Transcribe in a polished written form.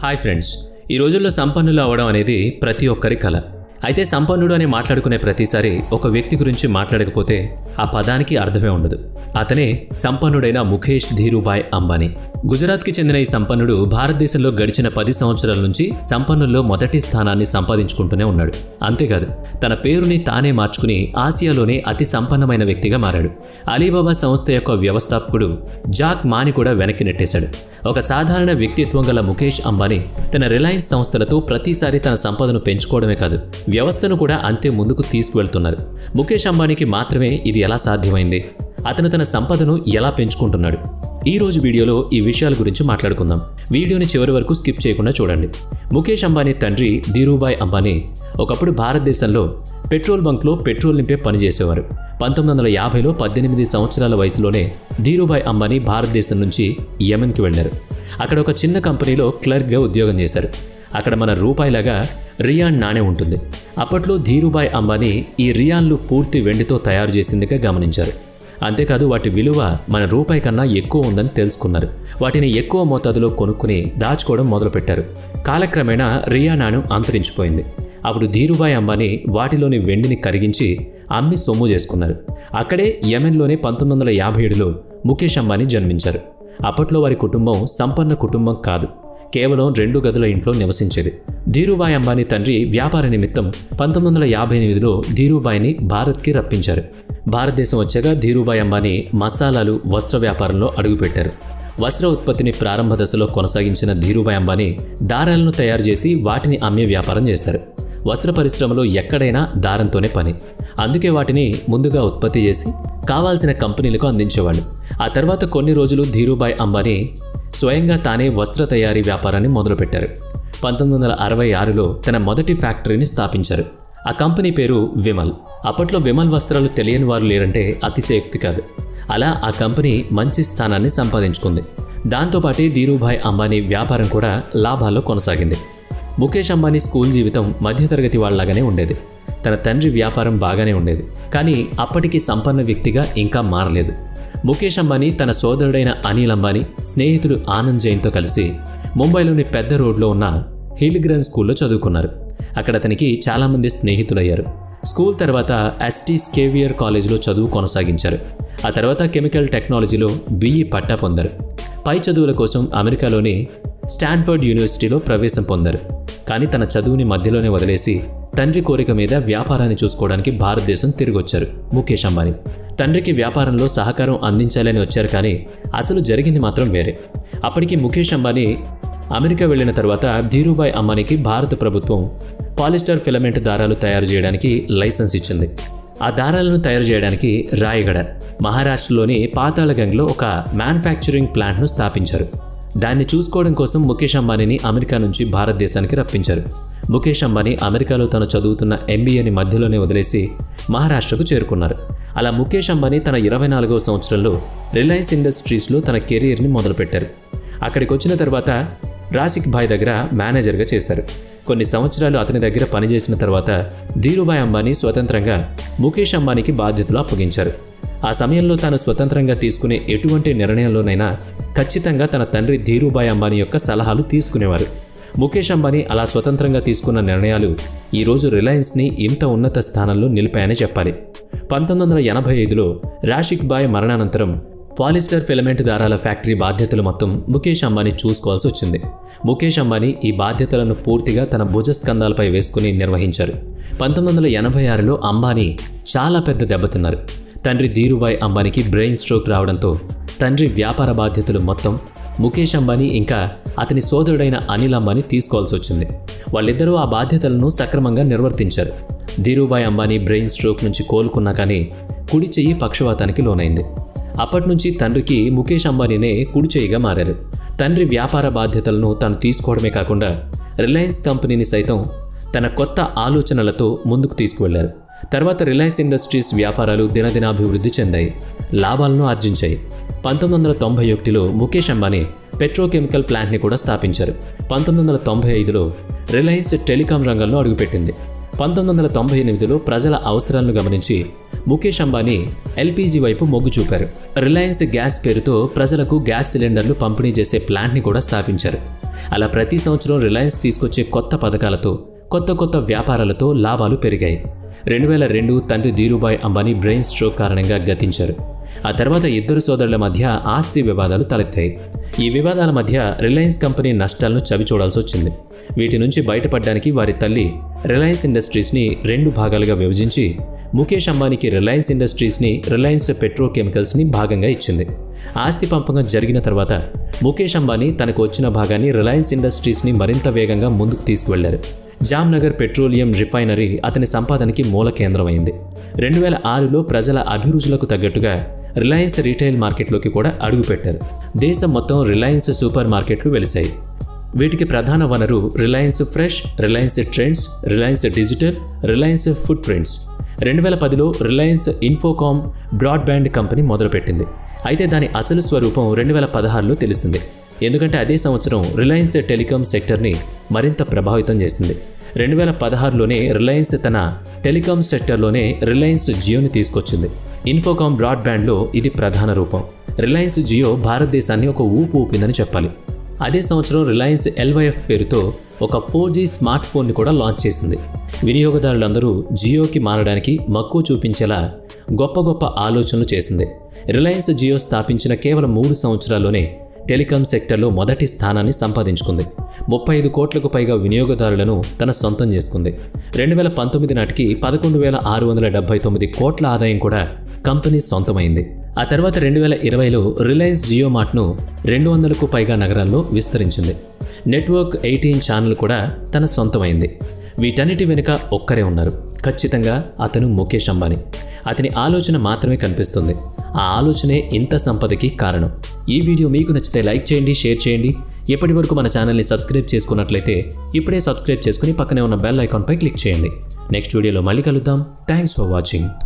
Hi friends, ఈ రోజుల్లో సంపన్నులు అవ్వడం అనేది ప్రతి ఒక్కరి కల. అయితే సంపన్నుడు అని మాట్లాడుకునే ప్రతిసారి ఒక వ్యక్తి గురించి మాట్లాడకపోతే ఆ పదానికి అర్థమే ఉండదు. అతనే సంపన్నుడైన ముఖేష్ ధీరుభాయ్ అంబానీ. గుజరాత్కి చెందిన ఈ సంపన్నుడు భారతదేశంలో గడిచిన 10 సంవత్సరాల నుంచి సంపన్నుల్లో మొదటి స్థానాన్ని సంపాదించుకుంటూనే ఉన్నాడు. అంతేకాదు, తన పేరుని తానే మార్చుకుని ఆసియాలోనే అతి సంపన్నమైన వ్యక్తిగా మారాడు. అలీబాబా సంస్థ యొక్క వ్యవస్థాపకుడు జాక్ మాని కూడా వెనక్కి నెట్టేశాడు. ఒక సాధారణ వ్యక్తిత్వం గల ముఖేష్ అంబానీ తన రిలయన్స్ సంస్థలతో ప్రతిసారి తన సంపదను పెంచుకోవడమే కాదు, వ్యవస్థను కూడా అంతే ముందుకు తీసుకువెళ్తున్నారు. ముఖేష్ అంబానీకి మాత్రమే ఇది ఎలా సాధ్యమైంది? అతను తన సంపదను ఎలా పెంచుకుంటున్నాడు? ఈ రోజు వీడియోలో ఈ విషయాల గురించి మాట్లాడుకుందాం. వీడియోని చివరి వరకు స్కిప్ చేయకుండా చూడండి. ముఖేష్ అంబానీ తండ్రి ధీరుభాయ్ అంబానీ ఒకప్పుడు భారతదేశంలో పెట్రోల్ బంక్లో పెట్రోల్ నింపే పనిచేసేవారు. 1950లో 18 సంవత్సరాల వయసులోనే ధీరుభాయ్ అంబానీ భారతదేశం నుంచి యెమెన్కి వెళ్లారు. అక్కడ ఒక చిన్న కంపెనీలో క్లర్క్గా ఉద్యోగం చేశారు. అక్కడ మన రూపాయిలాగా రియాన్ నాణెం ఉంటుంది. అప్పట్లో ధీరుభాయ్ అంబానీ ఈ రియాన్లు పూర్తి వెండితో తయారు చేసిందిగా గమనించారు. అంతేకాదు, వాటి విలువ మన రూపాయి కన్నా ఎక్కువ ఉందని తెలుసుకున్నారు. వాటిని ఎక్కువ మోతాదులో కొనుక్కుని దాచుకోవడం మొదలుపెట్టారు. కాలక్రమేణా రియా నాణెం అంతరించిపోయింది. అప్పుడు ధీరుభాయ్ అంబానీ వాటిలోని వెండిని కరిగించి అమ్మి సొమ్ము చేసుకున్నారు. అక్కడే యెమెన్లోనే 1957లో ముఖేష్ అంబానీ జన్మించారు. అప్పట్లో వారి కుటుంబం సంపన్న కుటుంబం కాదు, కేవలం 2 గదుల ఇంట్లో నివసించేది. ధీరుభాయ్ అంబానీ తండ్రి వ్యాపార నిమిత్తం 1958లో ధీరుభాయ్ని భారత్కి రప్పించారు. భారతదేశం వచ్చాక ధీరుభాయ్ అంబానీ మసాలాలు, వస్త్ర వ్యాపారంలో అడుగుపెట్టారు. వస్త్ర ఉత్పత్తిని ప్రారంభ దశలో కొనసాగించిన ధీరుభాయ్ అంబానీ దారాలను తయారు చేసి వాటిని అమ్మే వ్యాపారం చేశారు. వస్త్ర పరిశ్రమలో ఎక్కడైనా దారంతోనే పని. అందుకే వాటిని ముందుగా ఉత్పత్తి చేసి కావాల్సిన కంపెనీలకు అందించేవాళ్ళు. ఆ తర్వాత కొన్ని రోజులు ధీరుభాయ్ అంబానీ స్వయంగా తానే వస్త్ర తయారీ వ్యాపారాన్ని మొదలుపెట్టారు. 1966లో తన మొదటి ఫ్యాక్టరీని స్థాపించారు. ఆ కంపెనీ పేరు విమల్. అప్పట్లో విమల్ వస్త్రాలు తెలియని వారు లేరంటే అతిశయోక్తి కాదు. అలా ఆ కంపెనీ మంచి స్థానాన్ని సంపాదించుకుంది. దాంతోపాటే ధీరుభాయ్ అంబానీ వ్యాపారం కూడా లాభాల్లో కొనసాగింది. ముఖేష్ అంబానీ స్కూల్ జీవితం మధ్యతరగతి వాళ్ళలాగానే ఉండేది. తన తండ్రి వ్యాపారం బాగానే ఉండేది, కానీ అప్పటికి సంపన్న వ్యక్తిగా ఇంకా మారలేదు. ముఖేష్ అంబానీ తన సోదరుడైన అనిల్ అంబానీ, స్నేహితుడు ఆనంద్ జైన్తో కలిసి ముంబైలోని పెద్ద రోడ్లో ఉన్న హిల్గ్రన్ స్కూల్లో చదువుకున్నారు. అక్కడ అతనికి చాలామంది స్నేహితులయ్యారు. స్కూల్ తర్వాత ఎస్టీ స్కేవియర్ కాలేజీలో చదువు కొనసాగించారు. ఆ తర్వాత కెమికల్ టెక్నాలజీలో BE పట్టా పొందారు. పై చదువుల కోసం అమెరికాలోని స్టాన్ఫర్డ్ యూనివర్సిటీలో ప్రవేశం పొందారు. కానీ తన చదువుని మధ్యలోనే వదిలేసి తండ్రి కోరిక మీద వ్యాపారాన్ని చూసుకోవడానికి భారతదేశం తిరిగొచ్చారు ముఖేష్ అంబానీ. తండ్రికి వ్యాపారంలో సహకారం అందించాలని వచ్చారు, కానీ అసలు జరిగింది మాత్రం వేరే. అప్పటికి ముఖేష్ అంబానీ అమెరికా వెళ్లిన తర్వాత ధీరుభాయ్ అంబానీకి భారత ప్రభుత్వం పాలిస్టర్ ఫిలమెంట్ దారాలు తయారు చేయడానికి లైసెన్స్ ఇచ్చింది. ఆ దారాలను తయారు చేయడానికి రాయగడ, మహారాష్ట్రలోని పాతాళగంజ్లో ఒక మ్యానుఫ్యాక్చరింగ్ ప్లాంట్ను స్థాపించారు. దాన్ని చూసుకోవడం కోసం ముఖేష్ అంబానీని అమెరికా నుంచి భారతదేశానికి రప్పించారు. ముఖేష్ అంబానీ అమెరికాలో తను చదువుతున్న MBAని మధ్యలోనే వదిలేసి మహారాష్ట్రకు చేరుకున్నారు. అలా ముఖేష్ అంబానీ తన 24వ సంవత్సరంలో రిలయన్స్ ఇండస్ట్రీస్లో తన కెరీర్ని మొదలుపెట్టారు. అక్కడికి వచ్చిన తర్వాత రాసిక్ భాయ్ దగ్గర మేనేజర్గా చేశారు. కొన్ని సంవత్సరాలు అతని దగ్గర పనిచేసిన తర్వాత ధీరుభాయ్ అంబానీ స్వతంత్రంగా ముఖేష్ అంబానీకి బాధ్యతలు అప్పగించారు. ఆ సమయంలో తాను స్వతంత్రంగా తీసుకునే ఎటువంటి నిర్ణయంలోనైనా ఖచ్చితంగా తన తండ్రి ధీరుభాయ్ అంబానీ యొక్క సలహాలు తీసుకునేవారు. ముఖేష్ అంబానీ అలా స్వతంత్రంగా తీసుకున్న నిర్ణయాలు ఈరోజు రిలయన్స్ని ఇంత ఉన్నత స్థానంలో నిలిపాయని చెప్పాలి. 1985లో రాషిక్ భాయ్ మరణానంతరం పాలిస్టర్ ఫిలమెంట్ దారాల ఫ్యాక్టరీ బాధ్యతలు మొత్తం ముఖేష్ అంబానీ చూసుకోవాల్సి వచ్చింది. ముఖేష్ అంబానీ ఈ బాధ్యతలను పూర్తిగా తన భుజస్కంధాలపై వేసుకుని నిర్వహించారు. 1986లో అంబానీ చాలా పెద్ద దెబ్బతిన్నారు. తండ్రి ధీరుభాయ్ అంబానీకి బ్రెయిన్ స్ట్రోక్ రావడంతో తండ్రి వ్యాపార బాధ్యతలు మొత్తం ముఖేష్ అంబానీ ఇంకా అతని సోదరుడైన అనిల్ అంబానీ తీసుకోవాల్సి వచ్చింది. వాళ్ళిద్దరూ ఆ బాధ్యతలను సక్రమంగా నిర్వర్తించారు. ధీరుభాయ్ అంబానీ బ్రెయిన్ స్ట్రోక్ నుంచి కోలుకున్నా కానీ కుడి చెయ్యి పక్షవాతానికి లోనైంది. అప్పటి నుంచి తండ్రికి ముఖేష్ అంబానీనే కుడి చెయ్యిగా మారారు. తండ్రి వ్యాపార బాధ్యతలను తాను తీసుకోవడమే కాకుండా రిలయన్స్ కంపెనీని సైతం తన కొత్త ఆలోచనలతో ముందుకు తీసుకువెళ్లారు. తర్వాత రిలయన్స్ ఇండస్ట్రీస్ వ్యాపారాలు దినదినాభివృద్ధి చెందాయి, లాభాలను ఆర్జించాయి. 1991లో ముఖేష్ అంబానీ పెట్రోకెమికల్ ప్లాంట్ని కూడా స్థాపించారు. 1995లో రిలయన్స్ టెలికాం రంగంలో అడుగుపెట్టింది. 1998లో ప్రజల అవసరాలను గమనించి ముఖేష్ అంబానీ LPG వైపు మొగ్గు చూపారు. రిలయన్స్ గ్యాస్ పేరుతో ప్రజలకు గ్యాస్ సిలిండర్లు పంపిణీ చేసే ప్లాంట్ని కూడా స్థాపించారు. అలా ప్రతి సంవత్సరం రిలయన్స్ తీసుకొచ్చే కొత్త పథకాలతో కొత్త వ్యాపారాలతో లాభాలు పెరిగాయి. 2002 తండ్రి ధీరుభాయ్ అంబానీ బ్రెయిన్ స్ట్రోక్ కారణంగా గతించారు. ఆ తర్వాత ఇద్దరు సోదరుల మధ్య ఆస్తి వివాదాలు తలెత్తాయి. ఈ వివాదాల మధ్య రిలయన్స్ కంపెనీ నష్టాలను చవిచూడాల్సి వచ్చింది. వీటి నుంచి బయటపడడానికి వారి తల్లి రిలయన్స్ ఇండస్ట్రీస్ని 2 భాగాలుగా విభజించి ముఖేష్ అంబానీకి రిలయన్స్ ఇండస్ట్రీస్ని, రిలయన్స్ పెట్రోకెమికల్స్ని భాగంగా ఇచ్చింది. ఆస్తి పంపకం జరిగిన తర్వాత ముఖేష్ అంబానీ తనకు వచ్చిన భాగాన్ని రిలయన్స్ ఇండస్ట్రీస్ని మరింత వేగంగా ముందుకు తీసుకువెళ్లారు. జామ్నగర్ పెట్రోలియం రిఫైనరీ అతని సంపాదనకి మూల కేంద్రమైంది. 2006లో ప్రజల అభిరుచులకు తగ్గట్టుగా రిలయన్స్ రీటైల్ మార్కెట్లోకి కూడా అడుగుపెట్టారు. దేశం మొత్తం రిలయన్స్ సూపర్ మార్కెట్లు వెలిశాయి. వీటికి ప్రధాన వనరు Reliance Fresh, Reliance Trends, Reliance Digital, Reliance footprints. 2010లో రిలయన్స్ ఇన్ఫోకామ్ బ్రాడ్బ్యాండ్ కంపెనీ మొదలుపెట్టింది. అయితే దాని అసలు స్వరూపం 2016లో తెలిసింది. ఎందుకంటే అదే సంవత్సరం రిలయన్స్ టెలికాం సెక్టర్ని మరింత ప్రభావితం చేసింది. 2016లోనే రిలయన్స్ తన టెలికాం సెక్టర్లోనే రిలయన్స్ జియోని తీసుకొచ్చింది. ఇన్ఫోకామ్ బ్రాడ్బ్యాండ్లో ఇది ప్రధాన రూపం. రిలయన్స్ జియో భారతదేశాన్ని ఒక ఊపు ఊపిందని చెప్పాలి. అదే సంవత్సరం రిలయన్స్ LYF పేరుతో ఒక 4G స్మార్ట్ ఫోన్ని కూడా లాంచ్ చేసింది. వినియోగదారులందరూ జియోకి మారడానికి మక్కువ చూపించేలా గొప్ప ఆలోచనలు చేసింది. రిలయన్స్ జియో స్థాపించిన కేవలం 3 సంవత్సరాల్లోనే టెలికాం సెక్టర్లో మొదటి స్థానాన్ని సంపాదించుకుంది. 35 కోట్లకు పైగా వినియోగదారులను తన సొంతం చేసుకుంది. 2019 నాటికి 11,679 కోట్ల ఆదాయం కూడా కంపెనీ సొంతమైంది. ఆ తర్వాత 2020లో రిలయన్స్ జియో మార్ట్ను 200కు పైగా నగరాల్లో విస్తరించింది. నెట్వర్క్ 18 ఛానల్ కూడా తన సొంతమైంది. వీటన్నిటి వెనుక ఒక్కరే ఉన్నారు. ఖచ్చితంగా అతను ముఖేష్ అంబానీ. అతని ఆలోచన మాత్రమే కనిపిస్తుంది. ఆ ఆలోచనే ఇంత సంపదకి కారణం. ఈ వీడియో మీకు నచ్చితే లైక్ చేయండి, షేర్ చేయండి. ఇప్పటి వరకు మన ఛానల్ని సబ్స్క్రైబ్ చేసుకున్నట్లయితే ఇప్పుడే సబ్స్క్రైబ్ చేసుకుని పక్కనే ఉన్న బెల్ ఐకాన్పై క్లిక్ చేయండి. నెక్స్ట్ వీడియోలో మళ్ళీ కలుద్దాం. Thanks for watching.